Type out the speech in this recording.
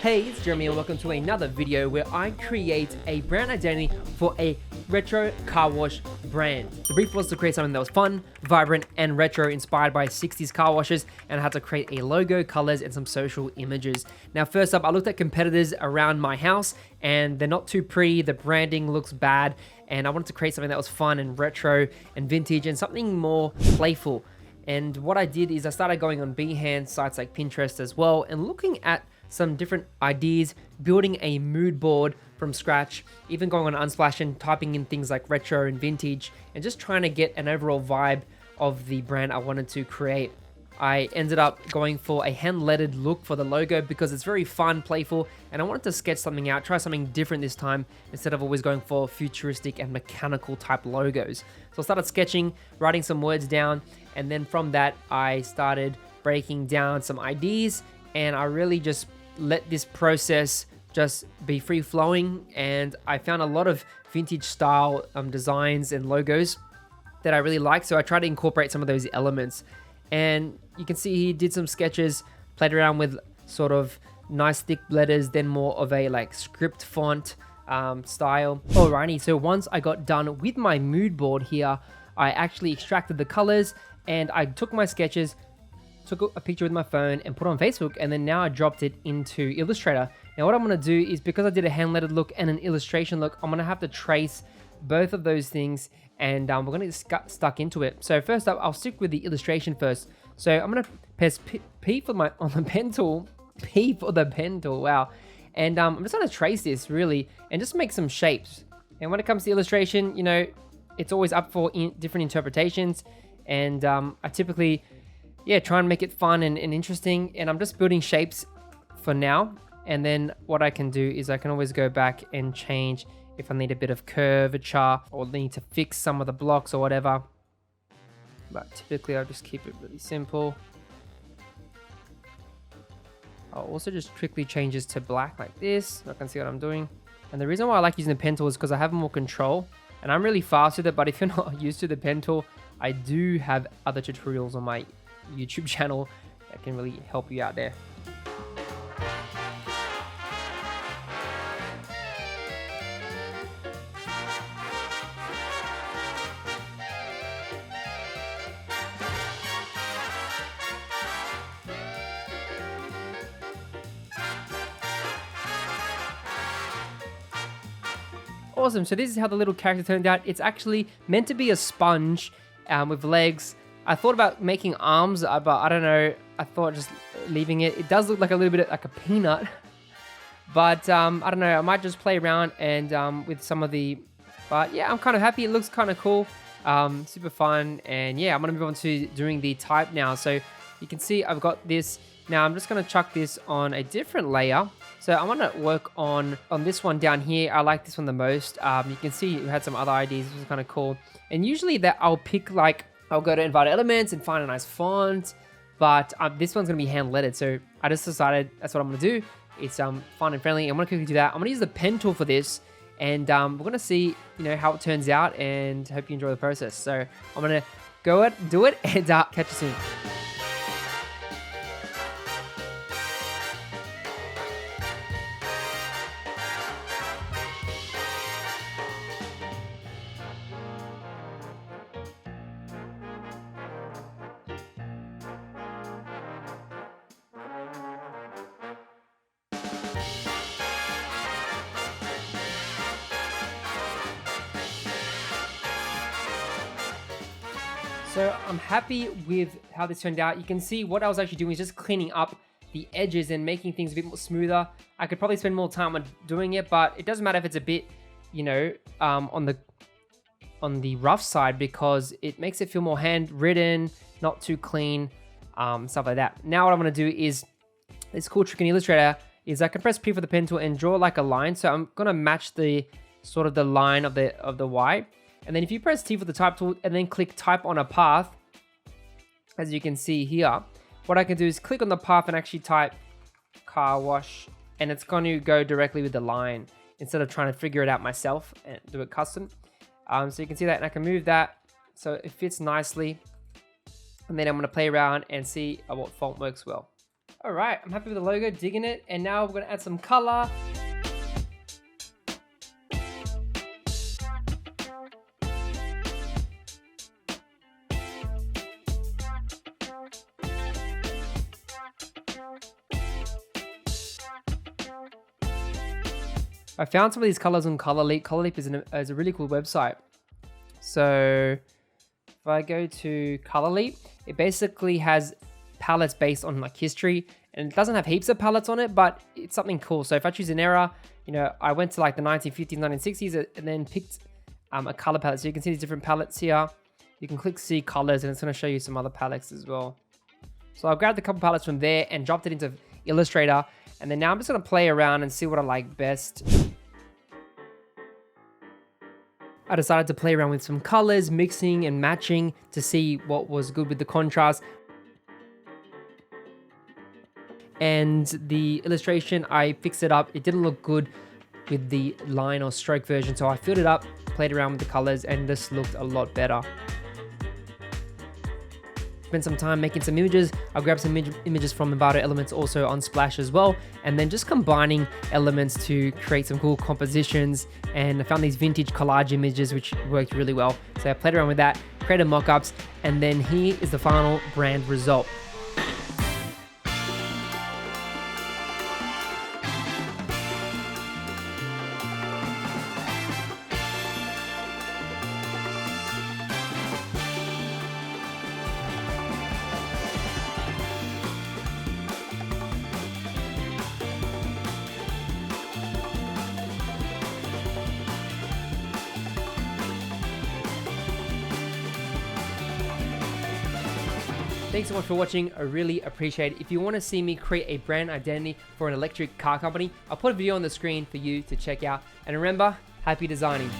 Hey, it's Jeremy and welcome to another video where I create a brand identity for a retro car wash brand. The brief was to create something that was fun, vibrant, and retro, inspired by 60s car washes, and I had to create a logo, colors, and some social images. Now, first up, I looked at competitors around my house, and they're not too pretty, the branding looks bad, and I wanted to create something that was fun and retro and vintage and something more playful. And what I did is I started going on Behance, sites like Pinterest as well, and looking at some different ideas, building a mood board from scratch, even going on Unsplash and typing in things like retro and vintage, and just trying to get an overall vibe of the brand I wanted to create. I ended up going for a hand-lettered look for the logo because it's very fun, playful, and I wanted to sketch something out, try something different this time instead of always going for futuristic and mechanical type logos. So I started sketching, writing some words down, and then from that I started breaking down some ideas, and I really just let this process just be free flowing, and I found a lot of vintage style designs and logos that I really like, so I tried to incorporate some of those elements. And you can see he did some sketches, played around with sort of nice thick letters, then more of a like script font style. Alrighty, so once I got done with my mood board here, I actually extracted the colors and I took my sketches, took a picture with my phone and put it on Facebook, and then now I dropped it into Illustrator. Now what I'm going to do is, because I did a hand-lettered look and an illustration look, I'm going to have to trace both of those things, and we're going to get stuck into it. So first up, I'll stick with the illustration first. So I'm going to press P for on the pen tool, P for the pen tool, wow. And I'm just going to trace this really and just make some shapes. And when it comes to illustration, you know, it's always up for different interpretations, and I typically try and make it fun and interesting, and I'm just building shapes for now. And then what I can do is I can always go back and change if I need a bit of curvature or need to fix some of the blocks or whatever. But typically I'll just keep it really simple. I'll also just quickly change this to black like this, so I can see what I'm doing. And the reason why I like using the pen tool is because I have more control, and I'm really fast with it. But if you're not used to the pen tool, I do have other tutorials on my YouTube channel that can really help you out there. Awesome, so this is how the little character turned out. It's actually meant to be a sponge with legs. I thought about making arms, but I don't know. I thought just leaving it. It does look like a little bit like a peanut, but I don't know. I might just play around and with some of the. But yeah, I'm kind of happy. It looks kind of cool, super fun, and yeah, I'm gonna move on to doing the type now. So you can see I've got this. Now I'm just gonna chuck this on a different layer. So I want to work on this one down here. I like this one the most. You can see we had some other ideas. This was kind of cool. And usually that I'll pick like. I'll go to Invite Elements and find a nice font, but this one's gonna be hand lettered. So I just decided that's what I'm gonna do. It's fun and friendly. I'm gonna quickly do that. I'm gonna use the pen tool for this, and we're gonna see how it turns out, and hope you enjoy the process. So I'm gonna go do it, and catch you soon. So I'm happy with how this turned out. You can see what I was actually doing is just cleaning up the edges and making things a bit more smoother. I could probably spend more time on doing it, but it doesn't matter if it's a bit, on the rough side, because it makes it feel more handwritten, not too clean, stuff like that. Now what I'm gonna do is, this cool trick in Illustrator is I can press P for the pen tool and draw like a line. So I'm gonna match the sort of the line of the Y. And then if you press T for the type tool and then click type on a path, as you can see here, what I can do is click on the path and actually type car wash, and it's going to go directly with the line instead of trying to figure it out myself and do it custom. So you can see that, and I can move that so it fits nicely. And then I'm going to play around and see what font works well. All right, I'm happy with the logo, digging it. And now we're gonna add some color. I found some of these colors on Color Leap. Color Leap is a really cool website. So if I go to Color Leap, it basically has palettes based on like history, and it doesn't have heaps of palettes on it, but it's something cool. So if I choose an era, you know, I went to like the 1950s, 1960s, and then picked a color palette. So you can see these different palettes here. You can click see colors, and it's going to show you some other palettes as well. So I grabbed a couple palettes from there and dropped it into Illustrator. And then now I'm just going to play around and see what I like best. I decided to play around with some colors, mixing and matching to see what was good with the contrast. And the illustration, I fixed it up. It didn't look good with the line or stroke version. So I filled it up, played around with the colors, and this looked a lot better. Spent some time making some images. I grabbed some images from Envato Elements also on Splash as well, and then just combining elements to create some cool compositions. And I found these vintage collage images which worked really well. So I played around with that, created mock-ups, and then here is the final brand result. Thanks so much for watching. I really appreciate it. If you want to see me create a brand identity for an electric car company, I'll put a video on the screen for you to check out. And remember, happy designing.